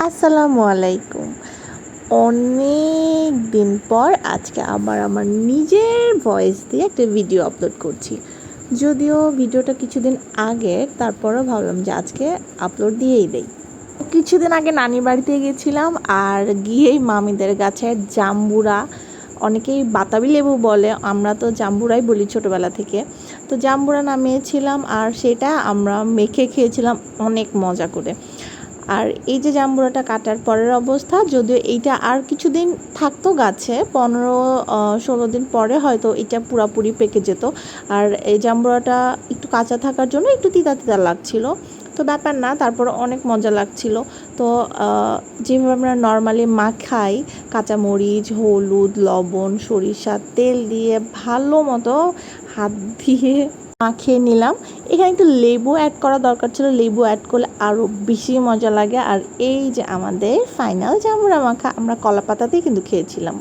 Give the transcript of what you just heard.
আসসালামু আলাইকুম। অনেক দিন পর আজকে আবার আমার নিজের ভয়েস দিয়ে একটা ভিডিও আপলোড করছি। যদিও ভিডিওটা কিছুদিন আগের, তারপরেও ভাবলাম যে আজকে আপলোড দিয়েই দেই। কিছুদিন আগে নানির বাড়িতে গেছিলাম, আর গিয়েই মামিদের গাছের জাম্বুরা, অনেকেই বাতাবি লেবু বলে, আমরা তো জাম্বুরাই বলি ছোটোবেলা থেকে। তো জাম্বুরা নামিয়েছিলাম, আর সেটা আমরা মেখে খেয়েছিলাম অনেক মজা করে। আর এই যে জাম্বুরাটা কাটার পরের অবস্থা, যদিও এইটা আর কিছুদিন থাকতো গাছে, 15-16 দিন পরে হয়তো এটা পুরাপুরি পেকে যেত। আর এই জাম্বুরাটা একটু কাঁচা থাকার জন্য একটু তিতা তিতা লাগছিল, তো ব্যাপার না, তারপর অনেক মজা লাগছিল। তো যেভাবে আমরা নর্মালি খাই, কাঁচামরিচ, হলুদ, লবণ, সরিষার তেল দিয়ে ভালো মতো হাত দিয়ে মাখিয়ে নিলাম। এখানে একটু লেবু অ্যাড করা দরকার ছিল, লেবু অ্যাড করলে আরও বেশি মজা লাগে। আর এই যে আমাদের ফাইনাল জাম্বুরা মাখা, আমরা কলা পাতাতেই কিন্তু খেয়েছিলাম।